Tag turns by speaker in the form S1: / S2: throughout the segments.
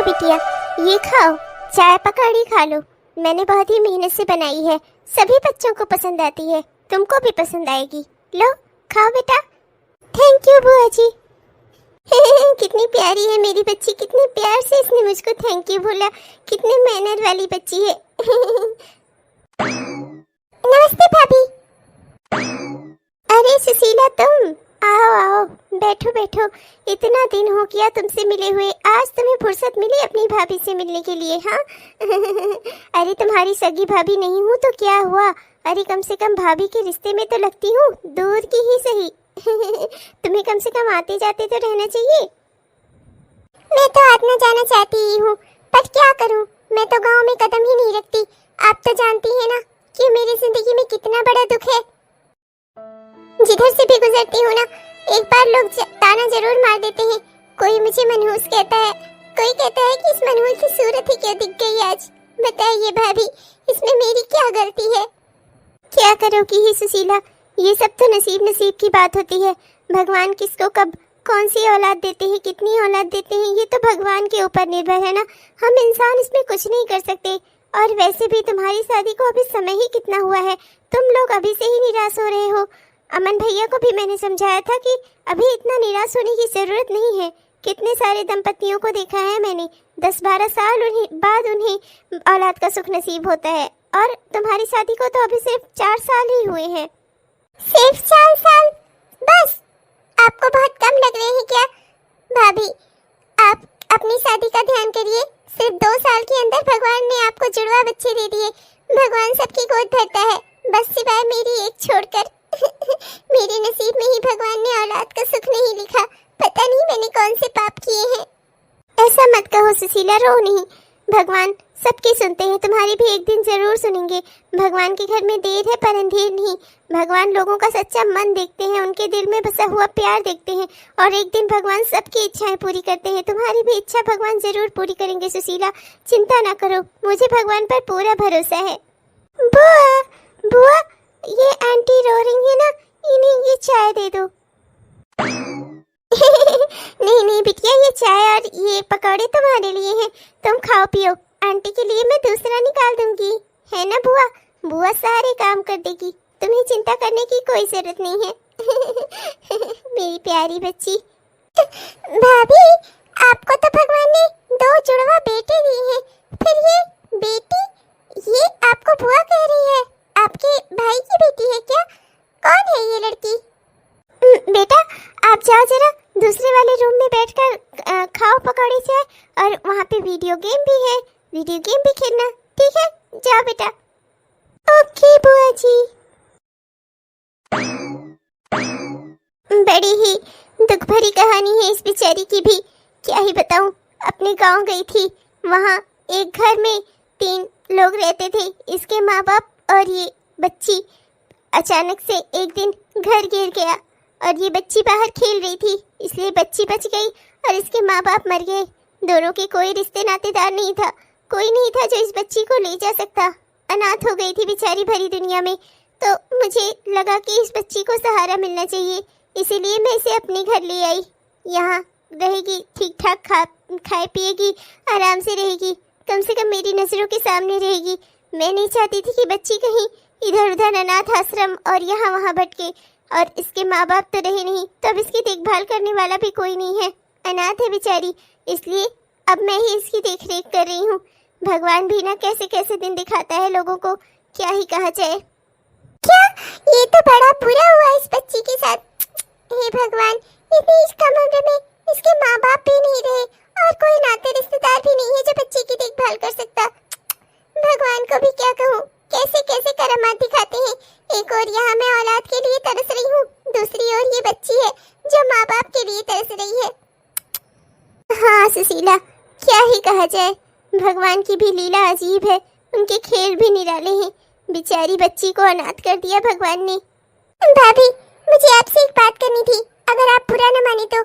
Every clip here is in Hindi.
S1: लो बिटिया, ये खाओ, चाय पकौड़ी खा लो। मैंने बहुत ही मेहनत से बनाई है, सभी बच्चों को पसंद आती है, तुमको भी पसंद आएगी। लो खाओ बेटा। थैंक यू बुआ जी। कितनी प्यारी है मेरी बच्ची, कितने प्यार से इसने मुझको थैंक यू बोला। कितनी मेहनत वाली बच्ची है। नमस्ते भाभी। अरे सुशीला तुम, आओ आओ, बैठो बैठो। इतना दिन हो गया तुमसे मिले हुए, आज तुम्हें फुर्सत मिली अपनी भाभी से मिलने के लिए। हाँ अरे तुम्हारी सगी भाभी नहीं हूँ तो क्या हुआ, अरे कम से कम भाभी के रिश्ते में तो लगती हूँ, दूर की ही सही। तुम्हें कम से कम आते जाते तो रहना चाहिए। मैं तो आना जाना चाहती ही हूँ, पर क्या करूँ, मैं तो गांव में कदम ही नहीं रखती। आप तो जानती है ना कि मेरी जिंदगी में कितना बड़ा दुख है। जिधर से भी गुजरती हूँ ना, एक बार लोग ताना जरूर मार देते हैं। कोई मुझे मनहूस कहता है, कोई कहता है कि इस मनहूस की सूरत ही क्यों दिख गई आज। बताइए भाभी, इसमें मेरी क्या गलती है। क्या करोगी ही सुशीला, ये सब तो नसीब नसीब की बात होती है। भगवान किसको कब कौन सी औलाद देते हैं, कितनी औलाद देते हैं, ये तो भगवान के ऊपर निर्भर है ना। हम इंसान इसमें कुछ नहीं कर सकते। और वैसे भी तुम्हारी शादी को अभी समय ही कितना हुआ है, तुम लोग अभी से ही निराश हो रहे हो। अमन भैया को भी मैंने समझाया था कि अभी इतना निराश होने की जरूरत नहीं है। कितने सारे दंपतियों को देखा है मैंने, 10-12 साल बाद उन्हें औलाद का सुख नसीब होता है, और तुम्हारी शादी को तो अभी सिर्फ 4 साल ही हुए हैं। सिर्फ 4 साल? बस आपको बहुत कम लग रहे हैं क्या? भाभी, आप अपनी शादी का ध्यान करिए। सिर्फ 2 साल के अंदर भगवान ने आपको जुड़वा बच्चे दे दिए। भगवान सबकी गोद भरता है, बस सिवाय मेरी एक छोड़कर। मेरे नसीब में ही भगवान ने औलाद का सुख नहीं लिखा। पता नहीं मैंने कौन से पाप किए हैं। ऐसा मत कहो सुशीला, रो नहीं। भगवान सबकी सुनते हैं, तुम्हारी भी एक दिन जरूर सुनेंगे। भगवान के घर में देर है पर अंधेर नहीं। भगवान लोगों का सच्चा मन देखते हैं, उनके दिल में बसा हुआ प्यार देखते हैं, और एक दिन भगवान सबकी इच्छाएं पूरी करते हैं। तुम्हारी भी इच्छा भगवान जरूर पूरी करेंगे सुशीला, चिंता ना करो, मुझे भगवान पर पूरा भरोसा है। बुआ, बुआ, ये आंटी रो रही है ना, इन्हें ये चाय दे दो। नहीं नहीं बिटिया, ये चाय और ये पकौड़े तुम्हारे लिए हैं, तुम खाओ पियो। आंटी के लिए मैं दूसरा निकाल दूंगी, है ना बुआ? बुआ सारे काम कर देगी, तुम्हें चिंता करने की कोई जरूरत नहीं है। मेरी प्यारी बच्ची। भाभी, आपको तो भगवान ने 2 जुड़वा बेटे दिए हैं, फिर ये बेटी, ये आपको बुआ कह रही है? आपके भाई की बेटी है क्या? कौन है ये लड़की? बेटा आप जाओ जरा दूसरे वाले रूम में बैठकर खाओ पकौड़े चाय, और वहाँ पे वीडियो गेम भी है, वीडियो गेम भी खेलना, ठीक है? जाओ बेटा। ओके बुआ जी। बड़ी ही दुख भरी कहानी है इस बेचारी की भी, क्या ही बताऊं। अपने गांव गई थी, वहाँ एक घर में 3 लोग रहते थे, इसके माँ बाप और ये बच्ची। अचानक से एक दिन घर गिर गया और ये बच्ची बाहर खेल रही थी, इसलिए बच्ची बच गई और इसके माँ बाप मर गए। दोनों के कोई रिश्ते नातेदार नहीं था, कोई नहीं था जो इस बच्ची को ले जा सकता। अनाथ हो गई थी बेचारी भरी दुनिया में। तो मुझे लगा कि इस बच्ची को सहारा मिलना चाहिए, इसीलिए मैं इसे अपने घर ले आई। यहाँ रहेगी, ठीक ठाक खाए पिएगी, आराम से रहेगी, कम से कम मेरी नज़रों के सामने रहेगी। मैं नहीं चाहती थी कि बच्ची कहीं इधर उधर अनाथ आश्रम और यहाँ वहाँ भटके, और इसके माँ बाप तो रहे नहीं, तो अब इसकी देखभाल करने वाला भी कोई नहीं है, अनाथ है बेचारी, इसलिए अब मैं ही इसकी देख रेख कर रही हूँ। भगवान भी ना कैसे कैसे दिन दिखाता है लोगों को, क्या ही कहा जाए। क्या ये तो बड़ा बुरा हुआ इस बच्ची के साथ। हे भगवान, इतनी इस कम उम्र में इसके माँ बाप भी नहीं रहे और कोई नाते रिश्तेदार भी नहीं है जो बच्ची की देखभाल कर सकता। भगवान को भी क्या कहूँ, कैसे कैसे करामात दिखाते हैं। एक और यहाँ मैं औलाद के लिए तरस रही हूँ, दूसरी ओर ये बच्ची है जो माँ बाप के लिए तरस रही है। हाँ सुशीला, क्या ही कहा जाए, भगवान की भी लीला अजीब है, उनके खेल भी निराले हैं। बेचारी बच्ची को अनाथ कर दिया भगवान ने। भाभी, मुझे आपसे एक बात करनी थी, अगर आप बुरा न माने तो।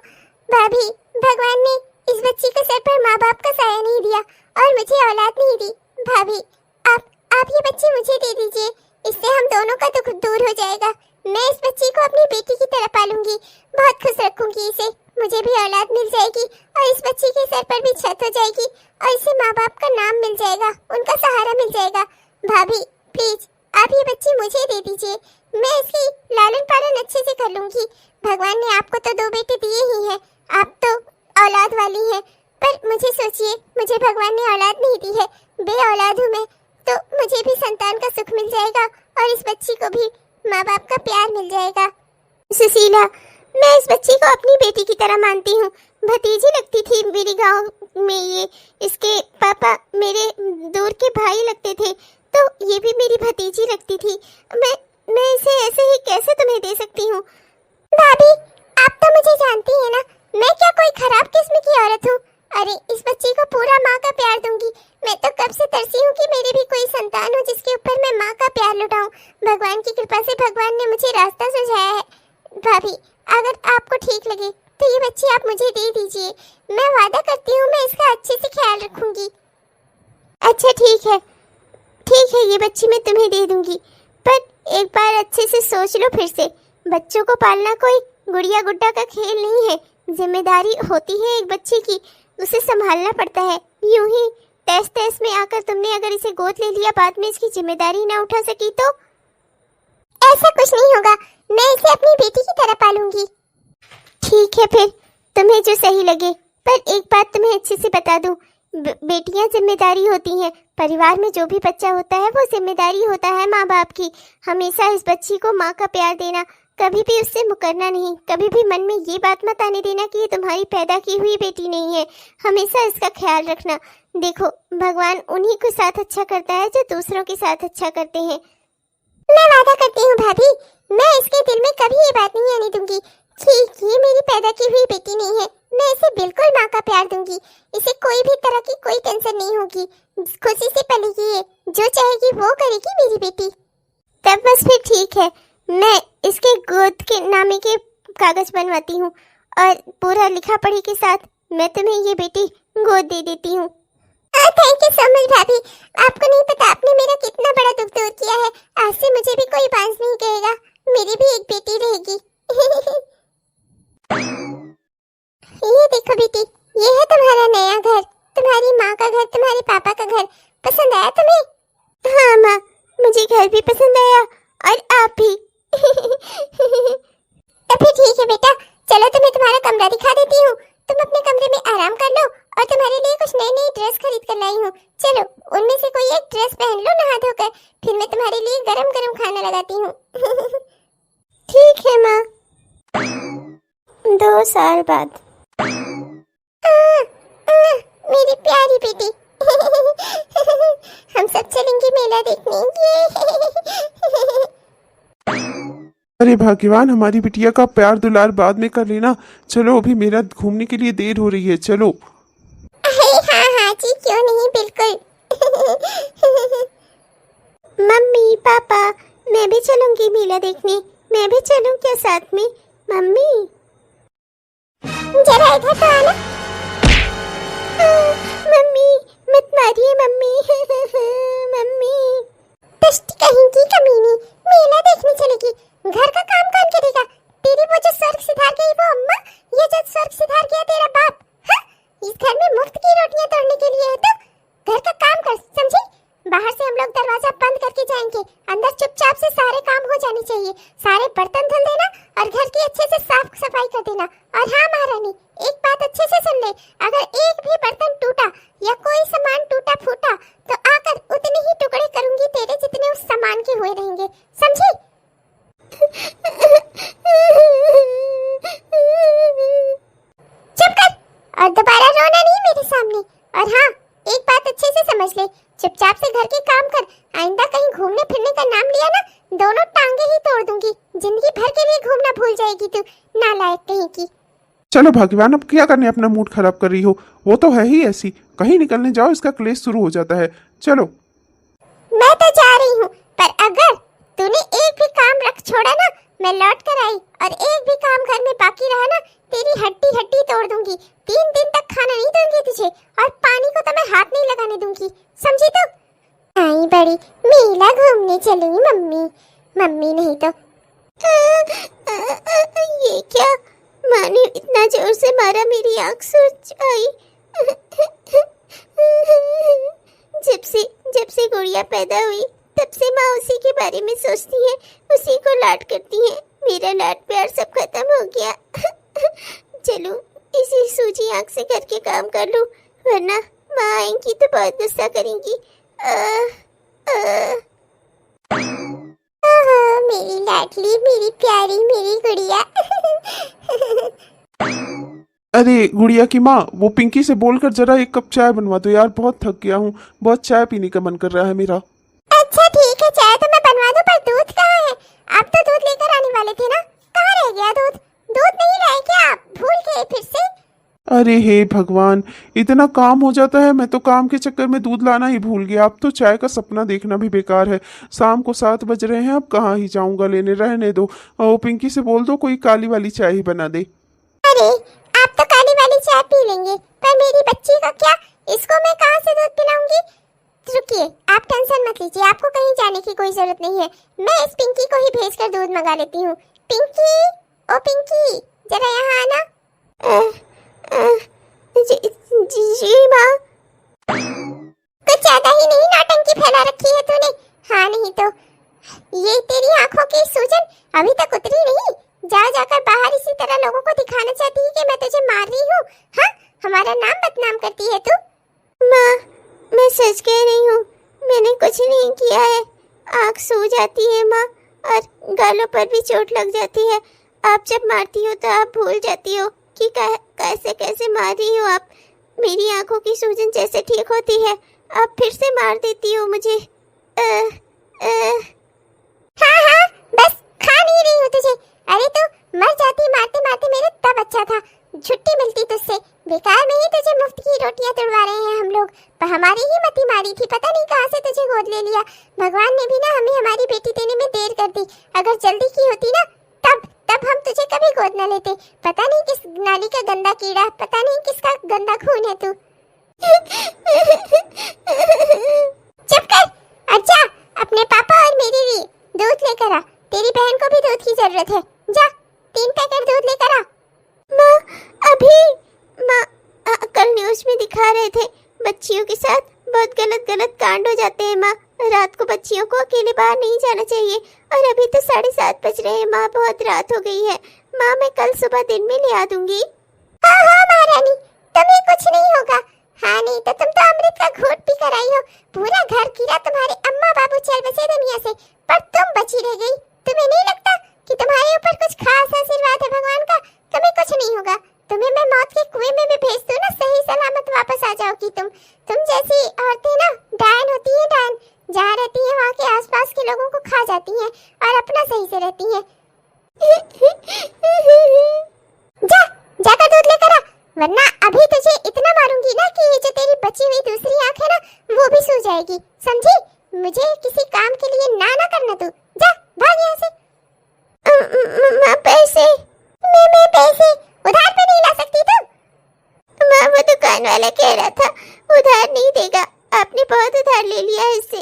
S1: भाभी, भगवान ने इस बच्ची को सर पर माँ बाप का साया नहीं दिया और मुझे औलाद नहीं दी। भाभी, आप ये बच्ची मुझे दे दीजिए, इससे हम दोनों का दुख दूर हो जाएगा। मैं इस बच्ची को अपनी बेटी की तरह पालूंगी, बहुत खुश रखूंगी इसे। मुझे भी औलाद मिल जाएगी और इस बच्ची के सर पर भी छत हो जाएगी और इसे माँ बाप का नाम मिल जाएगा, उनका सहारा मिल जाएगा। भाभी प्लीज आप ये बच्ची मुझे दे दीजिए, मैं इसकी लालन पालन अच्छे से कर लूंगी। भगवान ने आपको तो 2 बेटे दिए ही हैं, आप तो औलाद वाली हैं, पर मुझे सोचिए, मुझे भगवान ने औलाद नहीं दी है, बे औलाद हूँ मैं, तो मुझे भी संतान का सुख मिल जाएगा और इस बच्ची को भी माँ बाप का प्यार मिल जाएगा। सुशीला, मैं इस बच्ची को अपनी बेटी की तरह मानती हूँ। भतीजी लगती थी मेरी गांव में ये, इसके पापा मेरे दूर के भाई लगते थे, तो ये भी मेरी भतीजी लगती थी। मैं इसे ऐसे ही कैसे तुम्हें दे सकती हूँ? भाभी आप तो मुझे जानती हैं ना, मैं क्या कोई खराब किस्म की औरत हूँ? अरे इस बच्ची को पूरा माँ का प्यार दूंगी। मैं तो कब से तरसी हूँ कि मेरी भी कोई संतान हो जिसके ऊपर मैं माँ का प्यार लुटाऊं। भगवान की कृपा से भगवान ने मुझे रास्ता सुझाया है। भाभी अगर आपको ठीक लगे तो ये बच्ची आप मुझे दे दीजिए, मैं वादा करती हूँ मैं इसका अच्छे से ख्याल रखूंगी। अच्छा ठीक है, ये बच्ची मैं तुम्हें दे दूंगी, पर एक बार अच्छे से सोच लो फिर से। बच्चों को पालना कोई गुड़िया गुड्डा का खेल नहीं है, जिम्मेदारी होती है एक बच्चे की, उसे संभालना पड़ता है। यूं ही तहस में आकर तुमने अगर इसे गोद ले लिया, बाद में इसकी जिम्मेदारी ना उठा सकी तो? ऐसा कुछ नहीं होगा, मैं इसे अपनी बेटी की तरह पालूंगी। ठीक है फिर, तुम्हें जो सही लगे, पर एक बात तुम्हें अच्छे से बता दूं, बेटियां जिम्मेदारी होती हैं। परिवार में जो भी बच्चा होता है वो जिम्मेदारी होता है माँ बाप की। हमेशा इस बच्ची को माँ का प्यार देना, कभी भी उससे मुकरना नहीं। कभी भी मन में ये बात मत आने देना कि ये तुम्हारी पैदा की हुई बेटी नहीं है। हमेशा इसका ख्याल रखना। देखो, भगवान उन्हीं के साथ अच्छा करता है जो दूसरों के साथ अच्छा करते हैं। मैं वादा करती हूँ भाभी, मैं इसके दिल में कभी ये बात नहीं आने दूंगी कि ये मेरी पैदा की हुई बेटी नहीं है। मैं इसे बिल्कुल माँ का प्यार दूंगी, इसे कोई भी तरह की कोई टेंशन नहीं होगी। खुशी से पलेगी ये, जो चाहेगी वो करेगी मेरी बेटी। तब बस फिर ठीक है, मैं इसके गोद के नामे के कागज बनवाती हूँ और पूरा लिखा पढ़ी के साथ मैं तुम्हें ये बेटी गोद दे देती हूँ। थैंक यू सो मच भाभी, आपको नहीं पता आपने मेरा कितना बड़ा दुख दूर किया है। आज से मुझे भी कोई बांझ नहीं कहेगा, मेरी भी एक बेटी रहेगी। ये देखो बेटी, ये है तुम्हारा नया घर, तुम्हारी माँ का घर, तुम्हारे पापा का घर। पसंद आया तुम्हें? हाँ माँ, मुझे घर भी पसंद आया और आप भी। तो फिर ठीक है बेटा, चलो तुम्हें तुम्हारा कमरा दिखा देती हूँ। तुम अपने कमरे में आराम कर लो और तुम्हारे लिए कुछ नई नई ड्रेस खरीद कर लाई हूँ। चलो उनमें से कोई एक ड्रेस पहन लो नहा धोकर, फिर मैं तुम्हारे लिए गरम गरम खाना लगाती हूँ। ठीक है माँ। 2 साल बाद। मेरी प्यारी बेटी। हम सब चलेंगे मेला देखने।
S2: अरे भगवान, हमारी बिटिया का प्यार दुलार बाद में कर लेना। चलो अभी मेरा घूमने के लिए देर हो रही है, चलो।
S1: हाँ जी, क्यों नहीं, बिल्कुल। मम्मी पापा, मैं भी चलूंगी मेला देखने। मैं भी चलूं क्या साथ में? मम्मी जरा इधर तो आना। मम्मी मत मारिए मम्मी। मम्मी दृष्टि कहेंगी कमीनी, मेला देखने चलेगी। घर का काम कौन करेगा? तेरी वो जो स्वर्ग सिधार गई वो अम्मा, ये जो स्वर्ग सिधार गया तेरा बाप। हाँ? इस घर में मुफ्त की रोटियां तोड़ने के लिए है तो घर का काम कर, समझी? बाहर से हम लोग दरवाजा बंद करके जाएंगे, अंदर चुपचाप से सारे काम हो जाने चाहिए। सारे बर्तन धुल देना और घर की अच्छे से साफ सफाई कर देना। और हाँ महारानी, एक बात अच्छे से सुन ले, अगर एक भी बर्तन टूटा या कोई सामान टूटा फूटा तो आकर उतने ही टुकड़े करूंगी तेरे जितने उस सामान के हुए रहेंगे, समझी? चुप कर और दोबारा रोना नहीं मेरे सामने। और हाँ, एक बात अच्छे से समझ ले, चुपचाप से घर के काम कर। आइंदा कहीं घूमने फिरने का नाम लिया ना, दोनों टांगे ही तोड़ दूंगी। जिंदगी भर के लिए घूमना भूल जाएगी तू, नालायक कहीं की।
S2: चलो भगवान, अब क्या करने अपना मूड खराब कर रही हो? वो तो है ही ऐसी, कहीं निकलने जाओ इसका क्लेश शुरू हो जाता है। चलो
S1: मैं तो जा रही हूँ, पर अगर तूने एक भी काम रख छोड़ा ना, मैं लौट कर आई और एक भी काम घर में बाकी रहा ना, तेरी हड्डी हड्डी तोड़ दूंगी। 3 दिन तक खाना नहीं दूंगी तुझे और पानी को तो मैं हाथ नहीं लगाने दूंगी, समझी तू? आई बड़ी, मेला घूमने चली मम्मी। मम्मी नहीं तो ये क्या? माँ ने इतना जोर से मारा, मेरी आँख सूज आई। जब से गुड़िया पैदा हुई तब से माँ उसी के बारे में सोचती है, उसी को लाड करती है। मेरा लाड प्यार सब खत्म हो गया। चलो इसी सूजी आँख से करके काम कर लूं, वरना माँ आएंगी तो बहुत गुस्सा करेंगी। मेरी लाडली, मेरी प्यारी, मेरी गुड़िया।
S2: अरे गुड़िया की माँ, वो पिंकी से बोलकर जरा एक कप चाय बनवा दो यार, बहुत थक गया हूँ, बहुत चाय पीने का मन कर रहा है मेरा।
S1: अच्छा ठीक है, चाय तो मैं बनवा दूं, पर दूध कहाँ है? आप तो दूध लेकर आने वाले थे ना, कहाँ रह गया दूध? दूध नहीं लाए क्या आप? भूल गए फिर से?
S2: अरे हे भगवान, इतना काम हो जाता है, मैं तो काम के चक्कर में दूध लाना ही भूल गया। अब तो चाय का सपना देखना भी बेकार है। शाम को 7 बज रहे हैं, अब कहाँ ही जाऊंगा लेने, रहने दो। और पिंकी से बोल दो कोई काली वाली चाय ही बना दे।
S1: अरे आप तो काली वाली चाय पी लेंगे, पर मेरी बच्ची का क्या? इसको मैं कहाँ से दूध पिलाऊंगी? रुकिए, आप टेंशन मत लीजिए, आपको कहीं जाने की कोई जरूरत नहीं है। मैं इस पिंकी को ही भेजकर दूध मंगा लेती हूँ। पिंकी, ओ पिंकी, जरा यहाँ आना। जी माँ। कुछ ज्यादा ही नहीं नौटंकी फैला रखी है तूने। हाँ नहीं तो ये तेरी आंखों की सूजन अभी तक उतरी नहीं। जाकर बाहर इसी तरह लोगों को दिखाना चाहती है कि मैं तुझे मार रही हूँ। हाँ, हमारा नाम बदनाम करती है तू। माँ, मैं सच कह रही हूँ, मैंने कुछ नहीं किया है। आँख सूज जाती है माँ, और गालों पर भी चोट लग जाती है। आप जब मारती हो तो आप भूल जाती हो कि कैसे कैसे मार रही हो आप। मेरी आंखों की सूजन जैसे ठीक होती है, आप फिर से मार देती हो मुझे। हाँ हाँ, बस खा नहीं रही हूँ तुझे। अरे तू मर जाती मारते मारते मेरे, तब अच्छा था, छुट्टी मिलती तुझसे। बेकार में ही तुझे मुफ्त की रोटियां तुड़वा रहे हैं हम लोग, पर हमारी ही मती मारी थी, पता नहीं कहाँ से तुझे गोद ले लिया। भगवान ने भी ना हमें हमारी बेटी देने में देर कर दी। अगर जल्दी की होती ना, तब हम तुझे कभी गोद न लेते। पता नहीं किस नाली का गंदा कीड़ा, पता नहीं किसका गंदा खून है तू। चुप कर, अच्छा अपने पापा और मेरे लिए दूध लेकर आ। तेरी बहन को भी दूध की जरूरत है। जा 3 पैकेट दूध लेकर आ। माँ, अभी माँ, कल न्यूज़ में दिखा रहे थे बच्चियों के साथ बहुत गलत कांड हो जाते हैं माँ। रात को बच्चियों को अकेले बाहर नहीं जाना चाहिए, और अभी तो 7:30 बज रहे हैं माँ, बहुत रात हो गई है। माँ, मैं कल सुबह दिन में ले आ दूंगी। हाँ हाँ महारानी, तुम्हें कुछ नहीं होगा। हाँ नहीं तो तुम तो अमृत का घोट पी कर आई हो, पूरा घर गिरा, तुम्हारे अम्मा बाबू चल बसे दुनिया से, पर तुम बची रह गई। तुम्हें नहीं लगता कि तुम्हारे ऊपर कुछ खास आशीर्वाद है भगवान का? तुम्हें कुछ नहीं होगा। तुम्हें मैं मौत के कुएं में भी भेज दूं ना, सही सलामत वापस आ जाओगी तुम जैसी औरतें ना डायन होती हैं, डायन। जहाँ रहती हैं वहाँ के आसपास के लोगों को खा जाती हैं और अपना सही से रहती हैं। जाकर दूध लेकर आ, वरना अभी तुझे इतना मारूंगी ना कि ये जो तेरी बची हुई दूसरी आंख है ना, वो भी सूज जाएगी, समझी? मुझे किसी काम के लिए ना करना तू। जा भाग यहाँ से। पैसे, मैं पैसे उधार पे नहीं ला सकती तू? माँ, वो दुकान वाला कह रहा था उधार नहीं देगा, आपने बहुत उधार ले लिया है इससे।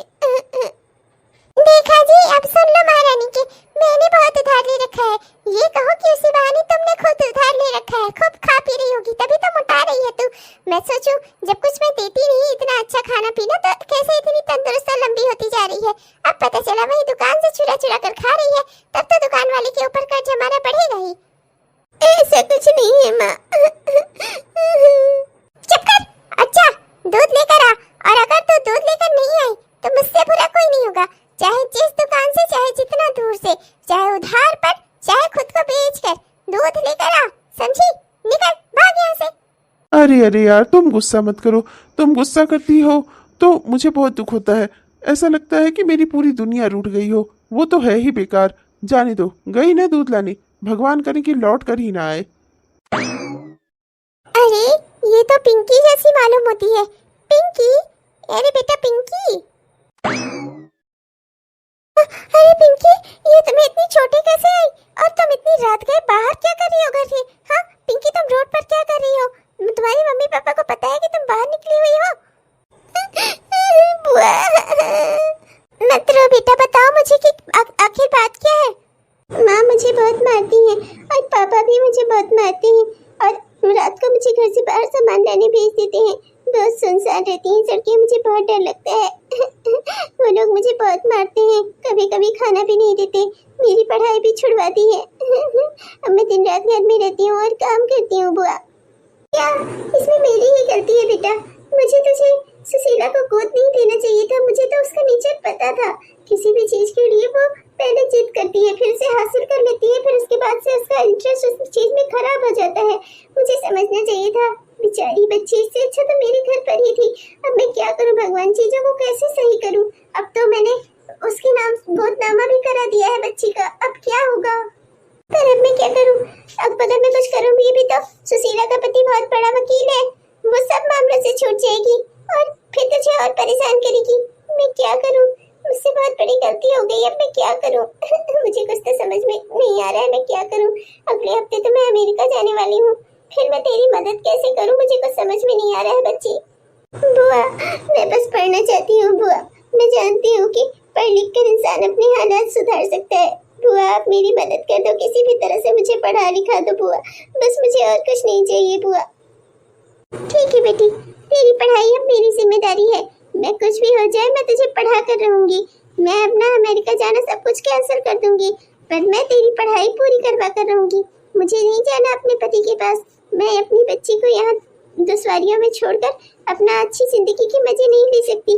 S1: देखा जी, अब सुन लो महारानी के, मैंने बहुत उधार ले रखा है। ये कहो कि उसी बहाने तुमने खुद उधार ले रखा है, खूब खा पी रही होगी, तभी तो मोटा रही है तू। मैं सोचूं जब कुछ मैं देती नहीं इतना अच्छा खाना पीना, तो कैसे इतनी तंदुरुस्त और लंबी होती जा रही है। अब पता चला वही दुकान से चुरा कर खा रही है, तब तो दुकान वाले के ऊपर कर्ज हमारा बढ़ेगा ही। ऐसा कुछ नहीं है माँ। चुप कर, अच्छा दूध लेकर आ, और अगर तू दूध लेकर नहीं आई तो मुझसे बुरा कोई नहीं होगा। चाहे जिस दुकान से, चाहे जितना दूर से, चाहे उधार पर, चाहे खुद को बेचकर, दूध लेकर आ, समझी? निकल भाग यहाँ से।
S2: अरे यार, तुम गुस्सा मत करो। तुम गुस्सा करती हो तो मुझे बहुत दुख होता है। ऐसा लगता है कि मेरी पूरी दुनिया रूठ गई हो। वो तो है ही बेकार, जाने दो। गई ना दूध लाने, भगवान करे कि लौट कर ही ना आए।
S1: अरे ये तो पिंकी जैसी मालूम होती है। पिंकी, अरे बेटा पिंकी। अरे पिंकी, ये तुम्हें इतनी छोटी कैसे आई? और तुम इतनी रात गए बाहर क्या कर रही हो घर से? हाँ पिंकी, तुम रोड पर क्या कर रही हो? तुम्हारी मम्मी पापा को पता है कि तुम बाहर निकली हुई हो? बुआ, मत रो बेटा, बताओ मुझे कि आखिर बात क्या है? माँ, मुझे रोज सुनसान रहती हैं सड़कें, मुझे बहुत डर लगता है। वो लोग मुझे बहुत मारते हैं, कभी कभी खाना भी नहीं देते, मेरी पढ़ाई भी छुड़वा दी है। अब मैं दिन रात घर में रहती हूँ और काम करती हूँ बुआ। क्या इसमें मेरी ही गलती है बेटा? मुझे तुझे सुशीला को गोद नहीं देना चाहिए था, मुझे तो उसका नेचर पता था। किसी भी चीज के लिए वो पहले जिद करती है, फिर उसे हासिल कर लेती है, फिर उसके बाद से उसका इंटरेस्ट उस चीज में खराब हो जाता है। मुझे समझना चाहिए था, बेचारी बच्ची, इससे अच्छा तो मेरे घर पर ही थी। अब मैं क्या करूं भगवान, चीजों को कैसे सही करूं? अब तो मैंने उसके नाम गोदनामा भी करा दिया है बच्ची का, अब क्या होगा? पर अब मैं क्या करूं? अब अगर मैं कुछ करूंगी भी तो सुशीला का पति बहुत बड़ा वकील है, वो सब मामलों से छूट जाएगी और फिर तुझे और परेशान करेगी। मैं क्या करूं? मुझसे बहुत बड़ी गलती हो गई, अब मैं क्या करूं? मुझे कुछ तो समझ में नहीं आ रहा है, मैं क्या करूं? अगले हफ्ते तो मैं अमेरिका जाने वाली हूँ, फिर मैं तेरी मदद कैसे करूं? मुझे कुछ समझ में नहीं आ रहा है बच्ची। बुआ, मैं बस पढ़ना चाहती हूँ बुआ। मैं जानती हूँ कि पढ़ लिख कर इंसान अपने हालात सुधार सकता है। बुआ, आप मेरी मदद कर दो, किसी भी तरह से मुझे पढ़ा लिखा दो बुआ, बस मुझे और कुछ नहीं चाहिए बुआ। ठीक है बेटी, तेरी पढ़ाई अब मेरी जिम्मेदारी है। मैं कुछ भी हो जाए मैं तुझे पढ़ा कर रहूंगी। मैं अपना अमेरिका जाना सब कुछ कैंसिल कर दूंगी, पर मैं तेरी पढ़ाई पूरी करवा कर रहूंगी। मुझे नहीं जाना अपने पति के पास। मैं अपनी बच्ची को यहाँ दुश्वारियों में छोड़कर अपना अच्छी जिंदगी के मजे नहीं ले सकती।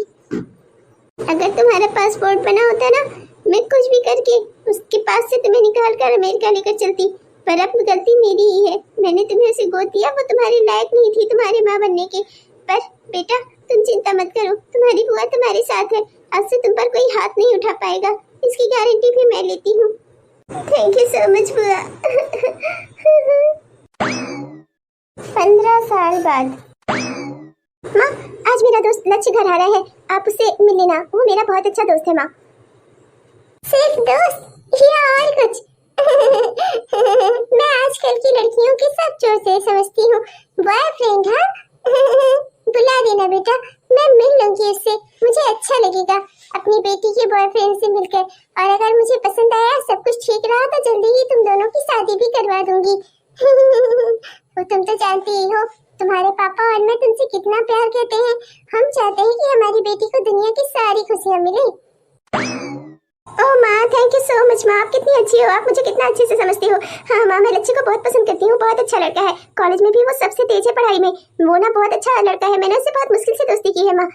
S1: अगर तुम्हारा पासपोर्ट बना होता ना, मैं कुछ भी करके उसके पास से तुम्हें निकाल कर अमेरिका लेकर चलती, पर अब गलती मेरी ही है। मैंने तुम्हें उसे गोद दिया, वो तुम्हारे लायक नहीं थी तुम्हारी माँ बनने के। पर बेटा तुम चिंता मत करो, तुम्हारी बुआ तुम्हारे साथ है, अब से तुम पर कोई हाथ नहीं उठा पाएगा, इसकी गारंटी भी मैं लेती हूँ। थैंक यू सो मच बुआ। 15 साल बाद। माँ, आज मेरा दोस्त लक्ष्य घर आ रहा है, आप उससे मिल लेना, वो मेरा बहुत अच्छा दोस्त है माँ। सिर्फ दोस्त या और कुछ? मैं आजकल की लड़कियों के सब जोर से समझती हूँ। बॉयफ्रेंड? हाँ, बुला देना बेटा, मैं मिल लूंगी उससे, मुझे अच्छा लगेगा अपनी बेटी के बॉयफ्रेंड से मिलकर। और अगर मुझे पसंद आया, सब कुछ ठीक रहा, तो जल्दी ही तुम दोनों की शादी भी करवा दूंगी। वो तुम तो जानती ही हो, तुम्हारे पापा और मैं तुमसे कितना प्यार करते हैं। हम चाहते हैं कि हमारी बेटी को दुनिया की सारी खुशियाँ मिले। ओह माँ, थैंक यू सो मच माँ, आप कितनी अच्छी हो, आप मुझे कितना अच्छे से समझती हो। हाँ माँ, मैं लक्ष्य को बहुत पसंद करती हूँ, बहुत अच्छा लड़का है, कॉलेज में भी वो सबसे तेज है पढ़ाई में, वो ना बहुत अच्छा लड़का है, मैंने उससे बहुत मुश्किल से दोस्ती की है माँ।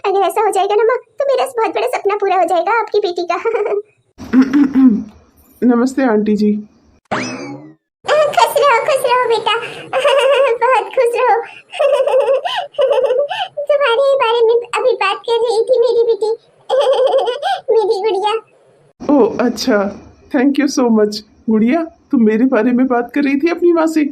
S1: अगर ऐसा हो जाएगा ना माँ, तो मेरा बहुत बड़ा सपना पूरा हो जाएगा आपकी बेटी का।
S2: नमस्ते आंटी जी।
S1: खुश रहो बेटा, बहुत खुश रहो। तुम्हारे बारे में अभी बात कर रही थी मेरी बेटी, मेरी गुड़िया।
S2: ओह अच्छा, थैंक यू सो मच। गुड़िया, तुम मेरे बारे में बात कर रही थी अपनी माँ से?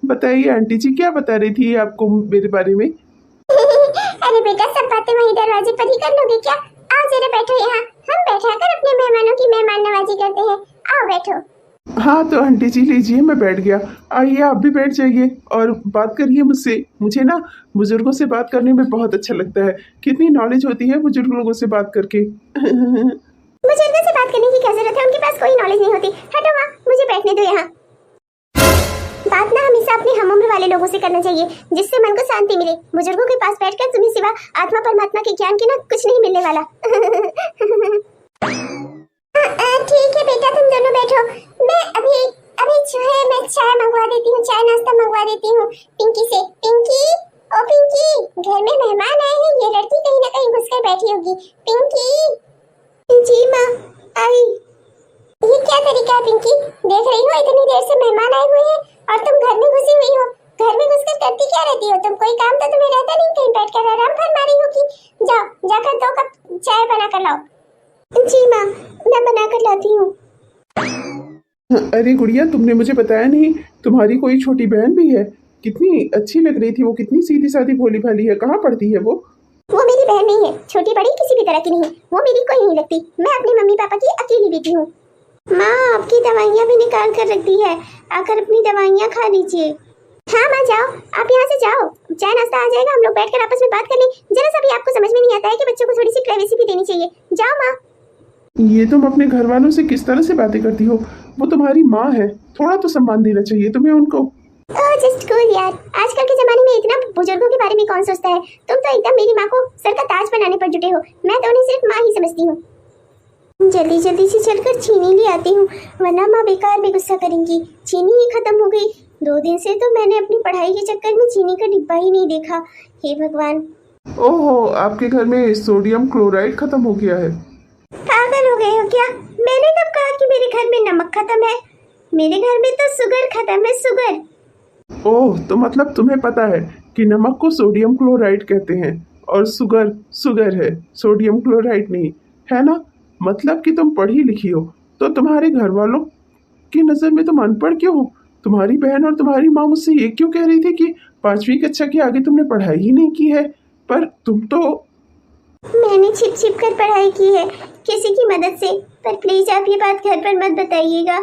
S2: बताइए आंटी जी, क्या बता रही थी आपको मेरे बारे में?
S1: अरे बेटा, सब बातें वहीं दरवाजे पर ही कर लोगे क्या? आओ जरा बैठो यहाँ, हम बैठा कर अपने मेहमानों की मेहमान नवाजी करते हैं, आओ बैठो।
S2: हाँ तो आंटी जी लीजिए, मैं बैठ गया, आइए आप भी बैठ जाइए और बात करिए मुझसे। मुझे ना बुजुर्गों से बात करने में बहुत अच्छा लगता है, कितनी नॉलेज होती है बुजुर्ग लोगों से बात करके।
S1: बुजुर्गों से बात करने की क्या जरूरत है, उनके पास कोई नॉलेज नहीं होती। हटो माँ, मुझे बैठने दो यहाँ। बात ना हमेशा अपने हम उम्र वाले लोगों से करना चाहिए, जिससे मन को शांति मिले। बुजुर्गों के पास बैठकर तुम्हें सिवा आत्मा परमात्मा के ज्ञान के ना कुछ नहीं मिलने वाला। ठीक है बेटा, तुम दोनों बैठो, मैं अभी जो है मैं चाय मंगवा देती हूँ, चाय नाश्ता मंगवा देती हूँ पिंकी से। पिंकी, ओ पिंकी, घर में मेहमान आए हैं, ये लड़की कहीं ना कहीं घुसकर बैठी होगी। पिंकी। जी माँ, आई। ये क्या तरीका है पिंकी? देख रही हो इतनी देर से मेहमान आए हुए हैं और तुम घर में घुसी हुई हो। घर में घुसकर करती क्या रहती हो तुम? कोई काम तो तुम्हें रहता नहीं, कहीं बैठकर आराम फरमा रही होगी। जाओ, जाकर 2 कप चाय बना कर लाओ। जी माँ, मैं बना कर लाती हूँ।
S2: अरे गुड़िया, तुमने मुझे बताया नहीं, तुम्हारी कोई छोटी बहन भी है? कितनी अच्छी लग रही थी वो, कितनी सीधी सादी भोली भाली है। कहाँ पढ़ती है वो?
S1: वो मेरी बहन नहीं है, छोटी बड़ी किसी भी तरह की नहीं, वो मेरी कोई नहीं लगती। मैं अपने मम्मी पापा की अकेली बेटी हूँ। माँ, आपकी दवाइयाँ भी निकाल कर रख दी है, आकर अपनी दवाइयाँ खा लीजिए। हाँ माँ, जाओ, आप यहाँ से जाओ, चाय नाश्ता आ जाएगा, हम लोग बैठकर आपस में बात कर लें। जरा सा भी आपको समझ में नहीं आता है कि बच्चों को थोड़ी सी प्राइवेसी भी देनी चाहिए। जाओ माँ।
S2: ये तुम अपने घर वालों से किस तरह से बातें करती हो? वो तुम्हारी माँ है, थोड़ा तो सम्मान देना चाहिए तुम्हें उनको।
S1: ओह जस्ट कूल यार, आजकल के जमाने में इतना बुजुर्गों के बारे में कौन सोचता है। तुम तो एकदम मेरी माँ को सर का ताज बनाने पर जुटे हो। मैं तो उन्हें सिर्फ माँ ही समझती हूँ। जल्दी जल्दी से चलकर चीनी ले आती हूँ, वरना माँ बेकार में गुस्सा करेंगी। चीनी ही खत्म हो गई। 2 दिन से तो मैंने अपनी पढ़ाई के चक्कर में चीनी का डिब्बा ही नहीं देखा। हे भगवान।
S2: ओहो, आपके घर में सोडियम क्लोराइड खत्म हो गया है।
S1: पागल हो गए हो क्या? मैंने कब कहा कि मेरे घर में नमक खत्म है? मेरे घर में तो शुगर खत्म है, शुगर।
S2: ओह, तो मतलब तुम्हें पता है कि नमक को सोडियम क्लोराइड कहते हैं और शुगर शुगर है, सोडियम क्लोराइड नहीं, है ना? मतलब कि तुम पढ़ी लिखी हो, तो तुम्हारे घर वालों की नज़र में तुम अनपढ़ क्यों हो? तुम्हारी बहन और तुम्हारी माँ मुझसे ये क्यों कह रही थी कि 5वीं कक्षा के आगे तुमने पढ़ाई ही नहीं की है, पर तुम तो।
S1: मैंने छिप छिप कर पढ़ाई की है, किसी की मदद से। पर प्लीज आप ये बात घर पर मत बताइएगा।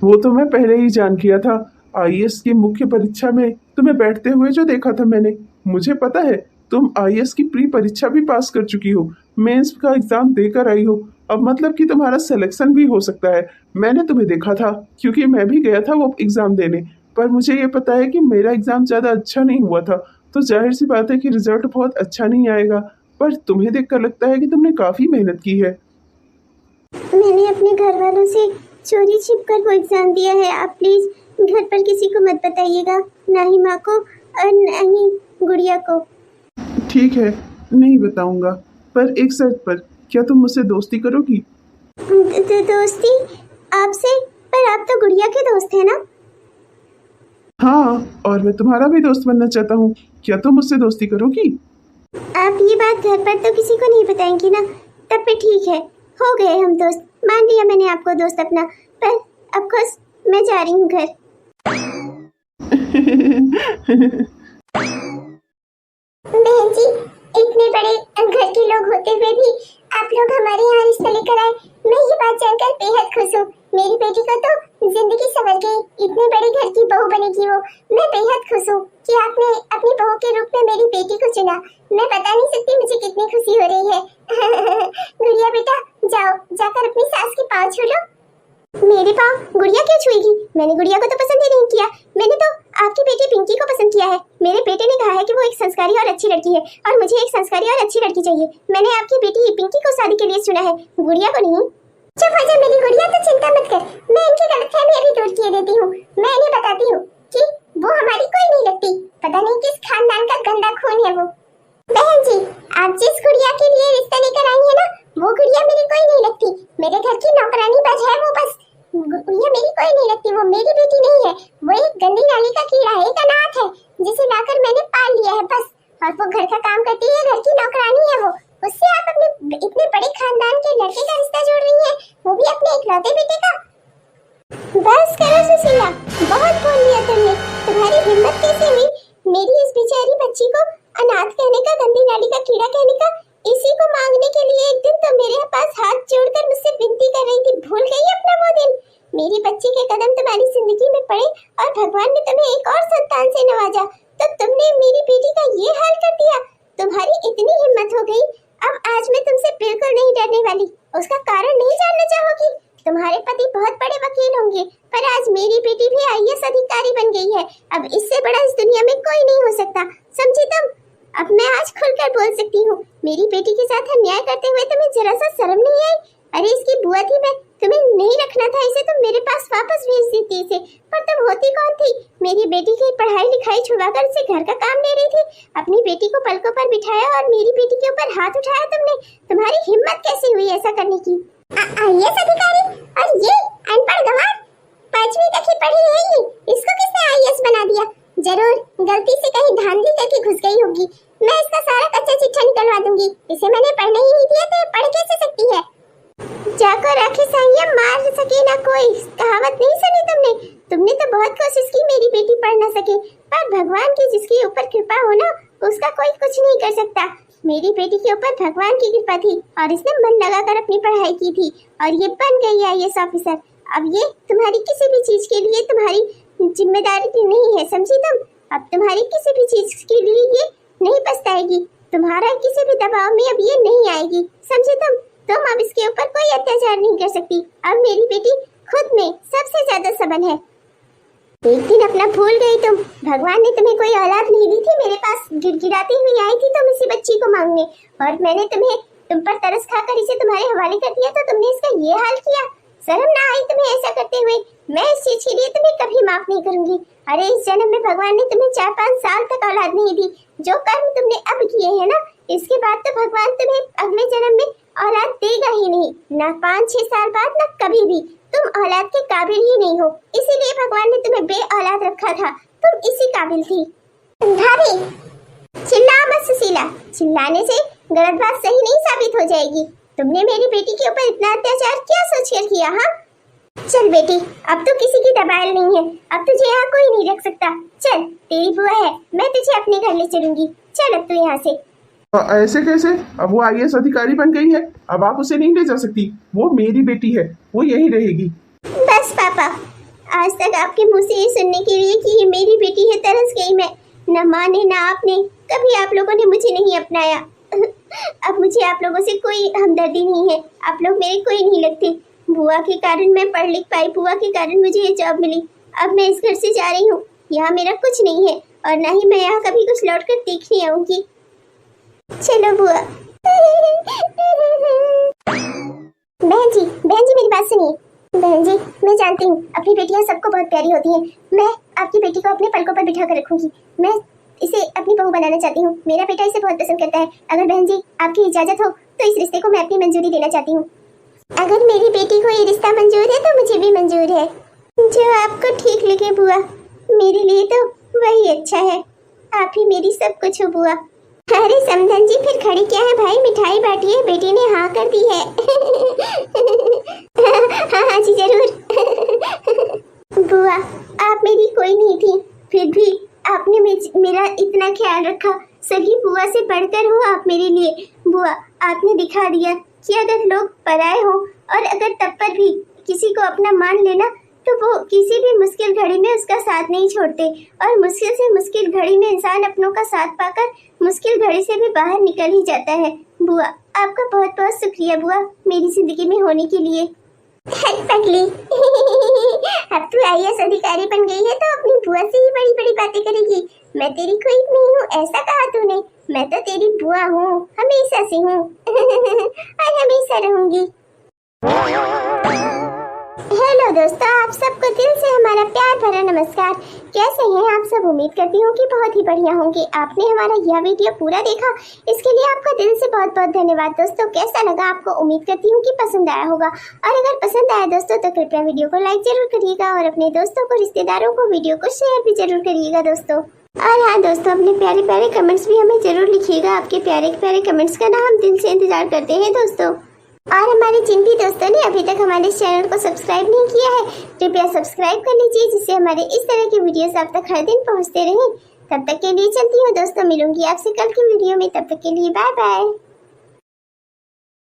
S2: वो तो मैं पहले ही जान किया था। आईएएस की मुख्य परीक्षा में तुम्हें बैठते हुए जो देखा था मैंने, मुझे पता है तुम आईएएस की प्री परीक्षा भी पास कर चुकी हो, मेंस का एग्जाम देकर आई हो। अब मतलब कि तुम्हारा सिलेक्शन भी हो सकता है। मैंने तुम्हें देखा था क्योंकि मैं भी गया था वो एग्जाम देने, पर मुझे ये पता है कि मेरा एग्जाम ज़्यादा अच्छा नहीं हुआ था, तो जाहिर सी बात है कि रिजल्ट बहुत अच्छा नहीं आएगा। पर तुम्हें देखकर लगता है कि तुमने काफ़ी मेहनत की है।
S1: मैंने अपने घर वालों से चोरी छिप कर वो एग्जाम दिया है। आप प्लीज घर पर किसी को मत बताइएगा, ना ही माँ को और ना ही गुड़िया को।
S2: ठीक है, नहीं बताऊंगा, पर एक शर्त पर। क्या तुम मुझसे दोस्ती करोगी?
S1: दोस्ती आपसे? पर आप तो गुड़िया के दोस्त हैं ना?
S2: हाँ, और मैं तुम्हारा भी दोस्त बनना चाहता हूँ। क्या तुम मुझसे दोस्ती करोगी?
S1: आप ये बात घर पर तो किसी को नहीं बताएंगी ना? तब भी ठीक है, हो गए हम दोस्त। मान लिया मैंने आपको दोस्त अपना। पर अब खुश मैं जा रही हूँ घर। बहन जी, इतने बड़े घर के लोग होते हुए भी आप लोग हमारे यहाँ रिश्ता लेकर आए, मैं ये बात जानकर बेहद खुश हूँ। मेरी बेटी को तो जिंदगी संवर गई, इतने बड़े घर की बहू बनेगी वो। मैं बेहद खुश हूँ कि आपने अपनी बहू के रूप में मेरी बेटी को चुना। मैं बता नहीं सकती मुझे कितनी खुशी हो रही है। गुड़िया बेटा, जाओ जाकर अपनी सास के पाँव छू लो। मेरे पाँव गुड़िया क्यों छुएगी? मैंने गुड़िया को तो पसंद ही नहीं किया। मैंने तो आपकी बेटी पिंकी को पसंद किया है। मेरे बेटे ने कहा है कि वो एक संस्कारी और अच्छी लड़की है, और मुझे एक संस्कारी और अच्छी लड़की चाहिए। मैंने आपकी बेटी पिंकी को शादी के लिए चुना है, गुड़िया को नहीं। चुप हो जा मेरी गुड़िया, तो चिंता मत कर, मैं इनकी गलतफहमी अभी दूर किए देती हूँ। मैं इन्हें बताती हूँ कि वो हमारी कोई नहीं लगती, पता नहीं किस खानदान का गंदा खून है वो। बहन जी, आप जिस गुड़िया के लिए रिश्ता लेकर आई है ना, वो गुड़िया मेरी कोई नहीं लगती। मेरे घर की नौकरानी बज है वो, बस। गुड़िया मेरी कोई नहीं लगती, वो मेरी बेटी नहीं है। वो एक गंदी नाली का कीड़ा है, एक अनाथ है, जिसे लाकर मैंने पाल लिया है, बस। और वो घर का काम करती है, घर की नौकरानी है वो। उससे आप अपने इतने बड़े खानदान के लड़के का रिश्ता जोड़ रही हैं, वो भी अपने इकलौते बेटे का। बस करो सुशीला, बहुत बोल लिया तुमने। तुम्हारी हिम्मत कैसे हुई मेरी इस बेचारी बच्ची को अनाथ कहने का, गंदी नाली का कीड़ा कहने का? इसी को मांगने के लिए एक दिन तो मेरे पास हाथ जोड़कर मुझसे विनती कर रही थी, भूल गई अपना वो दिन? मेरी बच्ची के कदम तुम्हारी जिंदगी में पड़े और भगवान ने तुम्हें एक और संतान से नवाजा, तो तुमने मेरी बेटी का ये हाल कर दिया। तुम्हारी इतनी हिम्मत हो गई, अब आज मैं तुमसे बिल्कुल नहीं डरने वाली। उसका कारण नहीं जानना चाहोगी? तुम्हारे पति बहुत बड़े वकील होंगे, पर आज मेरी बेटी भी आईएएस अधिकारी बन गई है। अब इससे बड़ा इस दुनिया में कोई नहीं हो सकता, समझी तुम? अब मैं आज खुलकर बोल सकती हूँ। मेरी बेटी के साथ अन्याय करते हुए तुम्हें जरा सा शर्म नहीं आई? अरे इसकी बुआ थी मैं, तुम्हें नहीं रखना था इसे, तुम मेरे पास वापस भेज देती इसे। पर तुम होती कौन थी? मेरी बेटी की पढ़ाई लिखाई छुड़वाकर इसे घर का काम ले रही थी। अपनी बेटी को पलकों पर बिठाया और मेरी बेटी के ऊपर हाथ उठाया तुमने। तुम्हारी हिम्मत कैसे हुई ऐसा करने की? आईएएस अधिकारी और ये अनपढ़ गंवार, 5वीं तक ही पढ़ी है ये, इसको किसने आईएएस बना दिया? जरूर गलती से कहीं धांधली करके घुस गई होगी। मैं इसका सारा कच्चा चिट्ठा निकलवा दूंगी। इसे मैंने पढ़ने ही नहीं दिया, तो ये पढ़ कैसे सकती है? जाकर आंखें साइया मार सके ना कोई, कहावत नहीं सुनी तुमने? तुमने तो बहुत कोशिश की मेरी बेटी पढ़ ना सके, पर भगवान की जिसके ऊपर कृपा हो ना, उसका कोई कुछ नहीं कर सकता। मेरी बेटी के ऊपर भगवान की कृपा थी और इसने मन लगाकर अपनी पढ़ाई की थी और ये बन गई आईएएस ऑफिसर। अब ये तुम्हारी किसी भी चीज के लिए तुम्हारी जिम्मेदारी नहीं है, समझी तुम? अब तुम्हारी किसी भी चीज के लिए ये नहीं पछताएगी, तुम्हारा किसी भी दबाव में अब ये नहीं आएगी, समझे तुम? तुम अब इसके ऊपर कोई अत्याचार नहीं कर सकती। अब मेरी बेटी खुद में सबसे ज्यादा सबल है। एक दिन अपना भूल गई तुम। भगवान ने तुम्हें कोई औलाद नहीं दी थी, मेरे पास गिड़गिड़ाती हुई आई थी तुम इसी बच्ची को मांगने, और मैंने तुम पर तरस खाकर इसे तुम्हारे हवाले कर दिया, तो तुमने इसका ये हाल किया। शर्म ना आई तुम्हें ऐसा करते हुए? मैं इस चीज के लिए तुम्हें कभी माफ नहीं करूंगी। अरे इस जन्म में भगवान ने तुम्हें 4-5 साल तक औलाद नहीं दी। जो कर्म तुमने अब किए हैं ना, इसके बाद तो भगवान तुम्हें अगले जन्म में औलाद देगा ही नहीं, ना 5-6 साल बाद, ना कभी भी। तुम औलाद के काबिल ही नहीं हो, इसीलिए भगवान ने तुम्हें बे औलाद रखा था। तुम इसी काबिल थी। भाभी चिल्ला मत सुशीला, चिल्लाने से गलत बात सही नहीं साबित हो जाएगी। तुमने मेरी बेटी के ऊपर इतना अत्याचार क्या सोचकर किया? हाँ चल बेटी, अब तो किसी की दबाइल नहीं है, अब तुझे यहाँ कोई नहीं रख सकता। चल, तेरी बुआ है, मैं तुझे अपने घर ले चलूंगी। चल अब तू यहाँ से।
S2: ऐसे कैसे? अब वो IAS अधिकारी बन गई है, अब आप उसे नहीं ले जा सकती। वो मेरी बेटी है, वो यहीं रहेगी।
S1: बस पापा, आज तक आपके मुंह से ये सुनने के लिए कि ये मेरी बेटी है तरस गई मैं। न माँ ने न आपने, कभी आप लोगों ने मुझे नहीं अपनाया। अब मुझे आप लोगों से कोई हमदर्दी नहीं है, आप लोग मेरे कोई नहीं लगते। बुआ के कारण मैं पढ़ लिख पाई, बुआ के कारण मुझे ये जॉब मिली। अब मैं इस घर से जा रही हूँ, यहाँ मेरा कुछ नहीं है, और ना ही मैं यहाँ कभी कुछ लौट कर देखने आऊंगी। चलो बुआ। बहन जी मेरी बात सुनिए। बहन जी, मैं जानती हूँ अपनी बेटियाँ सबको बहुत प्यारी होती हैं। मैं आपकी बेटी को अपने पलकों पर बिठा कर रखूंगी। मैं इसे अपनी बहू बनाना चाहती हूँ। मेरा बेटा इसे बहुत पसंद करता है। अगर बहन जी आपकी इजाजत हो तो इस रिश्ते को मैं अपनी मंजूरी देना चाहती हूँ। अगर मेरी बेटी को ये रिश्ता मंजूर है तो मुझे भी मंजूर है। जो आपको ठीक लगे बुआ, मेरे लिए तो वही अच्छा है। आप ही मेरी सब कुछ हो बुआ। अरे समधन जी, फिर खड़ी क्या है भाई, मिठाई बांटिए, बेटी ने हाँ कर दी है। हाँ जी जरूर। बुआ आप मेरी कोई नहीं थी, फिर भी आपने मेरा इतना ख्याल रखा। सगी बुआ से बढ़कर हो आप मेरे लिए। बुआ आपने दिखा दिया कि अगर लोग पराए हो और अगर तब पर भी किसी को अपना मान लेना, तो वो किसी भी मुश्किल घड़ी में उसका साथ नहीं छोड़ते। और मुश्किल से मुश्किल घड़ी में इंसान अपनों का साथ पाकर मुश्किल घड़ी से भी बाहर निकल ही जाता है। बुआ आपका बहुत बहुत शुक्रिया बुआ, मेरी जिंदगी में होने के लिए। पगली, अब तू IAS अधिकारी बन गई है तो अपनी बुआ से ही बड़ी बड़ी बातें करेगी। मैं तेरी कोई नहीं हूँ, ऐसा कहा तूने? मैं तो तेरी बुआ हूँ, हमेशा से हूँ। और हमेशा रहूंगी। हेलो दोस्तों, आप सबको दिल से हमारा प्यार भरा नमस्कार। कैसे हैं आप सब? उम्मीद करती हूँ कि बहुत ही बढ़िया होंगे। आपने हमारा यह वीडियो पूरा देखा, इसके लिए आपका दिल से बहुत बहुत धन्यवाद। दोस्तों कैसा लगा आपको? उम्मीद करती हूँ कि पसंद आया होगा, और अगर पसंद आया दोस्तों तो कृपया वीडियो को लाइक जरूर करिएगा, और अपने दोस्तों को, रिश्तेदारों को वीडियो को शेयर भी जरूर करिएगा दोस्तों। और हाँ दोस्तों, अपने प्यारे प्यारे कमेंट्स भी हमें जरूर लिखिएगा। आपके प्यारे प्यारे कमेंट्स का ना हम दिल से इंतजार करते हैं दोस्तों। और हमारे जिन भी दोस्तों ने अभी तक हमारे चैनल को सब्सक्राइब नहीं किया है, कृपया सब्सक्राइब कर लीजिए, जिससे हमारे इस तरह की वीडियोस आप तक हर दिन पहुंचते रहें। तब तक के लिए चलती हूँ दोस्तों, मिलूंगी आपसे कल की वीडियो में। तब तक के लिए बाय बाय।